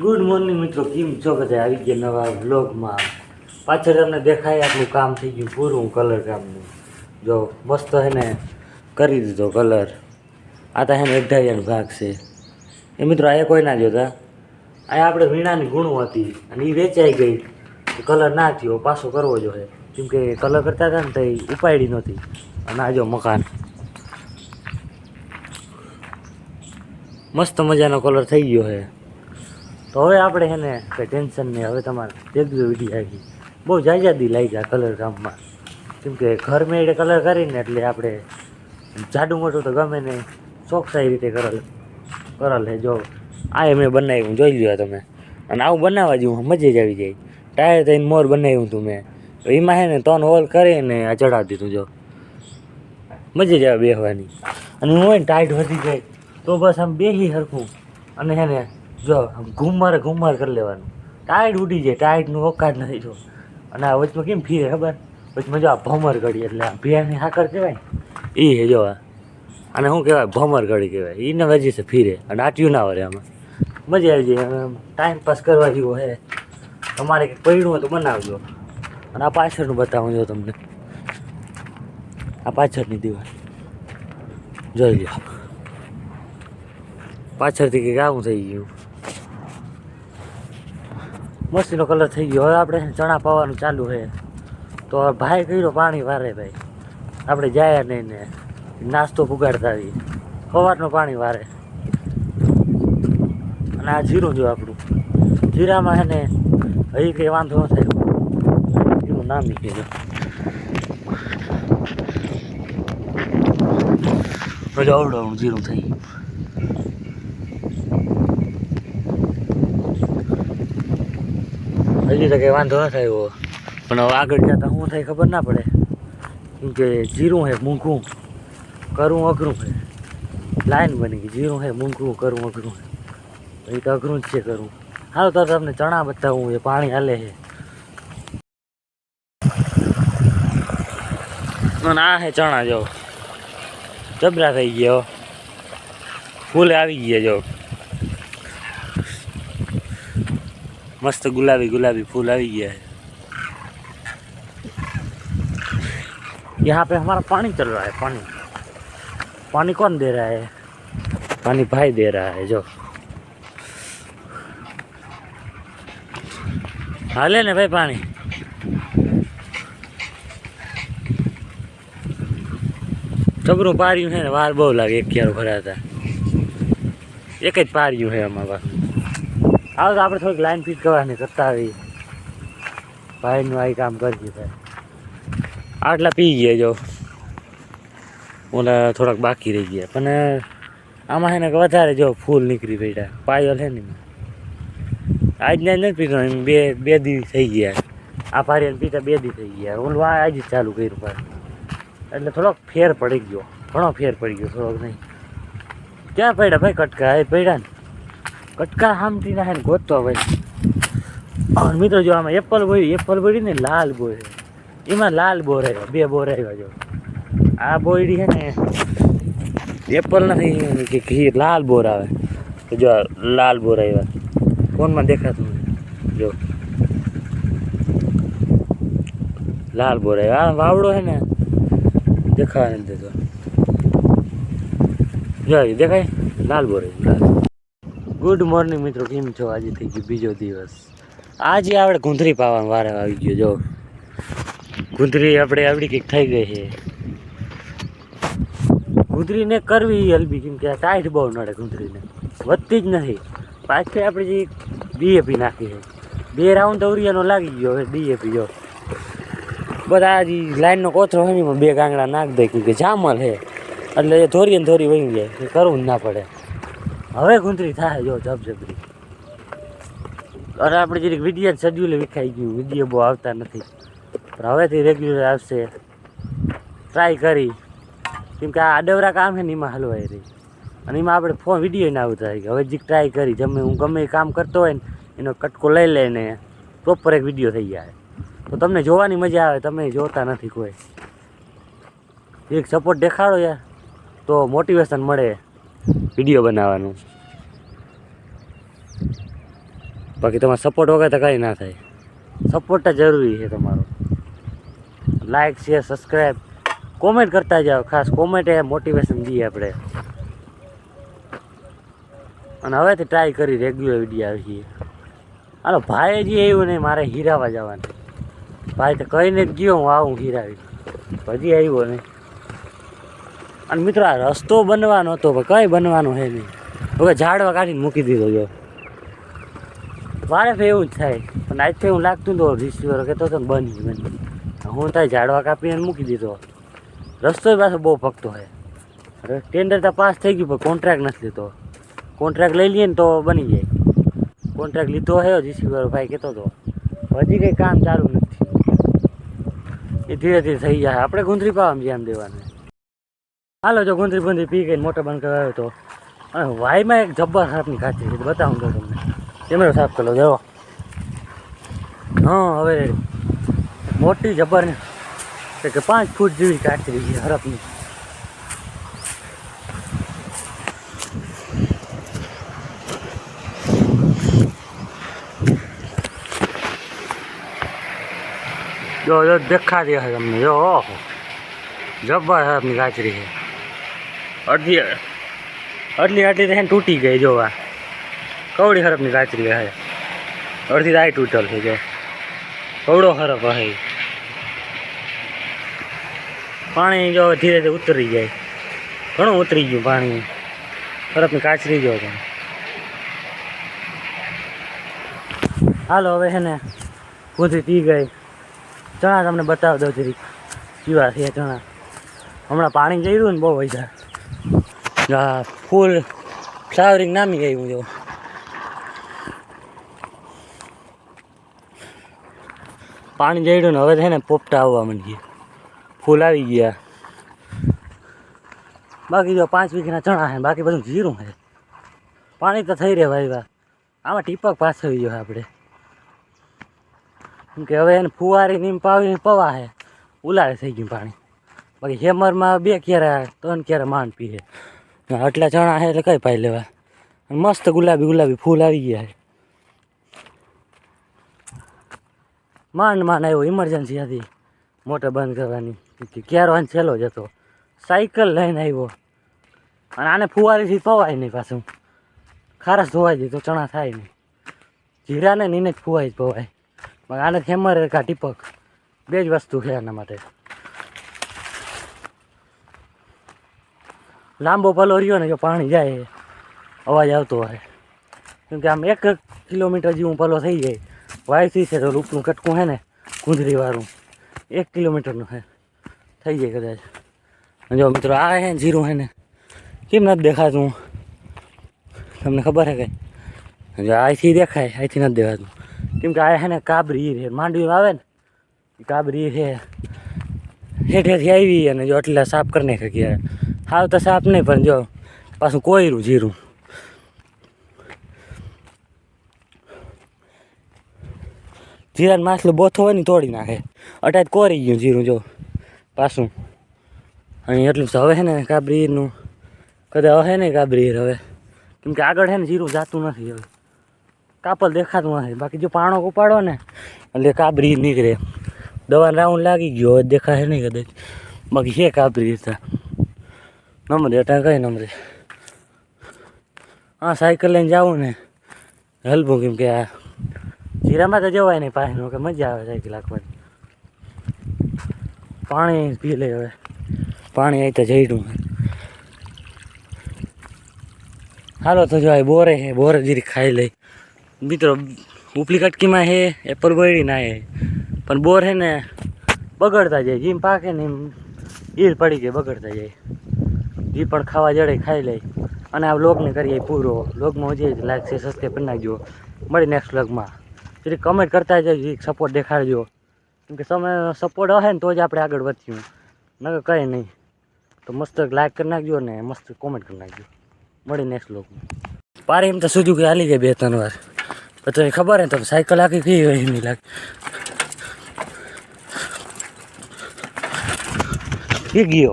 Good morning મિત્રો, કેમ છો બધા? આવી ગયા નવા વ્લોગમાં. પાછળ તમને દેખાય આપણું કામ થઈ ગયું પૂરું કલર કામનું. જો મસ્ત હે ને કરી દીધો કલર. આ તો હે ને અઢારિયાનો ભાગ છે એ મિત્રો. આ કોઈ ના જોતા. આ આપણે વીણાની ગુણું હતી અને એ વેચાઈ ગઈ. કલર ના થયો, પાછો કરવો જોઈએ. કેમ કે કલર કરતા હતા ને તો એ ઉપાડી નહોતી. અને આ જો મકાન મસ્ત મજાનો કલર થઈ ગયો છે. તો હવે આપણે છે ને કંઈ ટેન્શન નહીં. હવે તમારે દેખજો વિડીયો આવી બહુ જાજાદી લાગી જાય કલર કામમાં. કેમ કે ઘર મેળે કલર કરીને એટલે આપણે જાડું મોટું તો ગમે નહીં, ચોકસાઈ રીતે કરેલ છે. જો આ મેં બનાવ્યું, જોઈ લ્યો તમે. અને આવું બનાવવા જેવું મજા જ આવી જાય. ટાયર થઈને મોર બનાવ્યું હતું મેં, તો એમાં છે ને 3 હોલ કરીને આ ચડાવી દીધું. જો મજા જ આવે બેસવાની. અને હું હોય ને ટાઈટ વધી જાય તો બસ આમ બેસી સરખું અને છે ને જો ઘુમાર કરી લેવાનું. ટાઈટ ઉડી જાય, ટાઈટનું ઓકાત નથી. જો અને આ વચમાં કેમ ફીરે ખબર? વચમાં જો આ ભમર ઘડી, એટલે આ ભેળની સાકર કહેવાય એ છે. જો અને શું કહેવાય? ભમર ઘડી કહેવાય. એને વજી છે ફીરે અને આટ્યું ના વરે. આમાં મજા આવી જાય. ટાઈમ પાસ કરવા જેવો હે. તમારે કંઈક પડ્યું હોય તો બનાવજો. અને આ પાછળનું બતાવું જો તમને. આ પાછળની દીવાલ જોઈ લો. પાછળથી કંઈક આવું થઈ ગયું. મસ્તીનો કલર થઈ ગયો. હવે આપણે ચણા પાવાનું ચાલુ છે. તો ભાઈ કર્યો પાણી વારે. ભાઈ આપણે જાય નહીં ને નાસ્તો પુગાડતા આવીએ. સવારનું પાણી વારે. અને આ જીરું જો આપણું. જીરામાં છે ને હજી કંઈ વાંધો ન થાય. જીરું નામી કીધું. હજુ અવડું જીરું થઈ ગયું. હજી તો કંઈ વાંધો ન થાય એવો. પણ હવે આગળ જતાં શું થાય ખબર ના પડે. કેમ કે જીરું છે મૂંઘું, કરવું અઘરું છે. લાઈન બની ગઈ. જીરું છે મૂંઘું, કરવું અઘરું છે. એ તો અઘરું જ છે કરવું. હાલો તો તમને ચણા બતાવું. એ પાણી હાલે છે. અને આ છે ચણા. જો જબરા થઈ ગયો. ફૂલે આવી ગયા. જો मस्त गुलाबी फूल आ गया है। यहाँ पे हमारा पानी चल रहा है। पानी कौन दे रहा है? पानी भाई दे रहा है। जो हाले ने भाई पानी जबरू पारिયું है। वार बहु लागे। एक क्यारो भरा था, एक ज पारिયું है हमारा। आओ तो આપણે થોડીક લાઈન ફિટ કરવાની કરતા આવી. ભાઈનું આ કામ કરજે ભાઈ. આટલા પી ગયા. જો ઓલા થોડાક બાકી રહી ગયા. પણ આમાં છે ને વધારે જો ફૂલ નીકળી પડ્યા. પાયો છે ને આજના નથી પીતો. એમ બે દી થઈ ગયા. આ પારિયાને પીતા 2 દી થઈ ગયા. ઓલું આજે જ ચાલુ કર્યું પાછું. એટલે થોડોક ફેર પડી ગયો. ઘણો ફેર પડી ગયો. થોડોક નહીં. ક્યાં પડ્યા ભાઈ કટકા? એ પડ્યા ને કટકા હામટી ના હે ગોતવા ભાઈ. મિત્રો જો આમાં એપલ બોયડી ને લાલ બોય. એમાં લાલ બોર આવ્યા. 2 બોર આવ્યા. જો આ બોયડી છે ને એપલ નથી કે લાલ બોર આવે. તો જો લાલ બોર આવ્યા. ફોનમાં દેખાતું નથી. જો લાલ બોર આવ્યા. આ વાવડો છે ને દેખાવા નથી દેતો. જો દેખાય લાલ બોર આવ્યું. ગુડ મોર્નિંગ મિત્રો, કેમ છો? આજે થઈ ગયો બીજો દિવસ. આજે આપણે ગુંદરી પાવાનો વારો આવી ગયો. જો ગુંદરી આપણે આવડી કંઈક થઈ ગઈ છે. ગુંદરીને કરવી હલબી. કેમ કે ટાઈટ બહુ નડે ગુંદરીને. વધતી જ નથી. પાછળ આપણે જે ડીએપી નાખી છે. 2 રાઉન્ડ અવરિયાનો લાગી ગયો. હવે ડીએપી જો બધા જે લાઈનનો કોથરો હોય ને એમાં 2 ગાંગડા નાખ દે. કેમ કે જામલ છે એટલે એ ધોરી ને ધોરી વહી જાય. એ કરવું જ ના પડે. હવે ગુંદરી થાય. જો જબરી. અરે આપણે જરીક વિડીયો શેડ્યુલ વિખાઈ ગયું. વિડીયો બહુ આવતા નથી. પણ હવેથી રેગ્યુલર આવશે. ટ્રાય કરી. કેમ કે આ આડવરા કામ છે ને એમાં હલવાઈ રહી. અને એમાં આપણે ફોન વિડીયો ના આવતા. હવે જે ટ્રાય કરી હું ગમે એ કામ કરતો હોય ને એનો કટકો લઈ લઈને પ્રોપર એક વિડીયો થઈ જાય. તો તમને જોવાની મજા આવે. તમે જોતા નથી કોઈ. એક સપોર્ટ દેખાડો યાર, તો મોટિવેશન મળે વિડીયો બનાવવાનું. બાકી તમારો સપોર્ટ વગર તો કંઈ ના થાય. સપોર્ટ જ જરૂરી છે તમારો. લાઇક શેર સબસ્ક્રાઈબ કોમેન્ટ કરતા જાઓ. ખાસ કોમેન્ટ એ મોટિવેશન દઈએ આપણે. અને હવેથી ટ્રાય કરી રેગ્યુલર વિડીયો આવી છીએ. હાલો ભાઈ હજી આવ્યું નહીં, મારે હીરાવા જવાનું. ભાઈ તો કહીને જ ગયો હું આવું હીરાવી, હજી આવ્યો નહીં. અને મિત્રો આ રસ્તો બનવાનો હતો પણ કંઈ બનવાનું છે નહીં. હવે ઝાડવા કાઢીને મૂકી દીધો જો. વારે એવું જ થાય. પણ આજથી હું લાગતું તો રિસીવર કહેતો હતો ને બની હું થાય ઝાડવા કાપીને મૂકી દીધો. રસ્તો પાછો બહુ પકતો છે. ટેન્ડર તો પાસ થઈ ગયું પણ કોન્ટ્રાક્ટ નથી લીધો. કોન્ટ્રાક્ટ લઈ લઈએ ને તો બની જાય. કોન્ટ્રાક્ટ લીધો છે રિસીવર ભાઈ કહેતો હતો, હજી કંઈ કામ ચાલુ નથી. એ ધીરે ધીરે થઈ જાય. આપણે ગુંદરી પાવામાં ધ્યાન દેવાનું. હાલો જો ગુંદરી પી ગઈ મોટો બંધ કરાવ્યો હતો. અને વાયમાં એક જબ્બર સાપની કાચરી છે, બતાવું તો તમને. કેમેરો સાફ કરો જો. હા હવે મોટી જબ્બર ને કે 5 ફૂટ જેવી કાચરી છે હરફની. જો દેખાતી હશે તમને. જો ઓહો જબ્બર હરફની કાચરી છે. આટલી તો તૂટી ગઈ. જો આ કવડી હરફની કાચરી છે. અડધી તો આ તૂટલ છે. જો કવડો હરફ હશે. પાણી જો ધીરે ધીરે ઉતરી જાય. ઘણું ઉતરી ગયું પાણી. હરફની કાચરી જો તમે. હાલો હવે છે ને ગુંદરી પી ગઈ. ચણા તમને બતાવી દઉં જરીક કેવા છે ચણા. હમણાં પાણી જઈ રહ્યું ને બહુ વધારે. ફૂલ ફ્લાવરિંગ નામી ગઈ. હું જો પાણી જઈ રહ્યું ને હવે છે ને પોપટા આવવા માંડી. ફૂલ આવી ગયા. બાકી જો 5 વીઘાના ચણા છે, બાકી બધું જીરું છે. પાણી તો થઈ રહે ભાઈ. આમાં ટીપક પાસ થઈ ગયો આપણે. કેમ કે હવે એને ફુવારી નીમ પાવીને પવા છે. ઉલાળે થઈ ગયું પાણી. બાકી હેમરમાં 2 ક્યારે 3 ક્યારે માંડ પીએ. આટલા ચણા છે એટલે કઈ પાઈ લેવા. મસ્ત ગુલાબી ફૂલ આવી ગયા છે. માંડ આવ્યો. ઇમરજન્સી હતી મોટર બંધ કરવાની. ક્યારો છેલ્લો જ હતો. સાયકલ લઈને આવ્યો. અને આને ફુવારીથી પવાય નહીં પાછું. ખારસ ધોવાઈ જાય તો ચણા થાય નહીં. જીરાને નીને જ ફુવાઈ જ પવાય. આને હેમર કા ટીપક 2 જ વસ્તુ છે આના માટે. લાંબો પલો રહ્યો ને જો પાણી જાય અવાજ આવતો હોય. કેમ કે આમ 1 કિલોમીટર જેવું પલો થઈ જાય. વાયથી છે તો રૂપનું કટકું છે ને ગુંદરીવાળું 1 કિલોમીટરનું છે. થઈ જાય કદાચ. જો મિત્રો આ છે ને જીરું છે ને કેમ નથી દેખાતું તમને ખબર છે કંઈ? જો અહીંથી દેખાય, અહીંથી નથી દેખાતું. કેમ કે આ છે ને કાબરી છે. માંડવી આવે ને કાબરી છે. હેઠેથી આવી અને જો એટલા સાફ કરી નાખે ક્યારે. હાવ તો સાફ નહીં પણ જો પાછું કોયરું જીરું. જીરાનો માછલો બોથો હોય ને તોડી નાખે. અટાજ કોરી ગયું જીરું જો પાછું. અહીં એટલું હવે છે ને કાબરીનું કદાચ હશે ને કાબરી હવે. કેમ કે આગળ છે ને જીરું જાતું નથી હવે. કાપલ દેખાતું નથી. બાકી જો પાણો ઉપાડો ને એટલે કાબરી નીકળે. દવાનો રાઉન્ડ લાગી ગયો હવે દેખાશે નહીં કદાચ. બાકી છે કાબરી હતા. નંબર અટા કઈ નંબરે. હા સાયકલ લઈને જાવું ને હલવું. કેમ કે આ જીરામાં તો જવાય નહીં પાણીનું કે મજા આવે સાયકલ હાંકવાની. પાણી પી લે હવે. પાણી અહીં તો જઈડું. હાલો તો જો બોરે છે. બોરે જીરી ખાઈ લઈ મિત્રો. ઉપલી કટકીમાં છે એપલ ગોળી ના છે પણ બોર છે ને બગડતા જાય. જેમ પાકે ને એમ ઈર પડી ગઈ બગડતા જાય. જે પણ ખાવા જડે ખાઈ લઈ. અને આ વ્લોગને કરીએ પૂરો. વ્લોગમાં હજી લાઈક છે સબસ્ક્રાઈબ કરી નાખજો. મળી નેક્સ્ટ વ્લોગમાં. જરી કમેન્ટ કરતા જજો, સપોર્ટ દેખાડજો. કેમ કે તમે સપોર્ટ હશે ને તો જ આપણે આગળ વધ્યું. નકર કંઈ નહીં. તો મસ્ત લાઈક કરી નાખજો ને મસ્ત કોમેન્ટ કરી નાખજો. મળી નેક્સ્ટ વ્લોગમાં. પારી એમ તો સુજુ કે હાલી જાય 2-3 વાર. તો તને ખબર હે તો સાયકલ આખી કઈ હોય નહીં લાગે. ગયો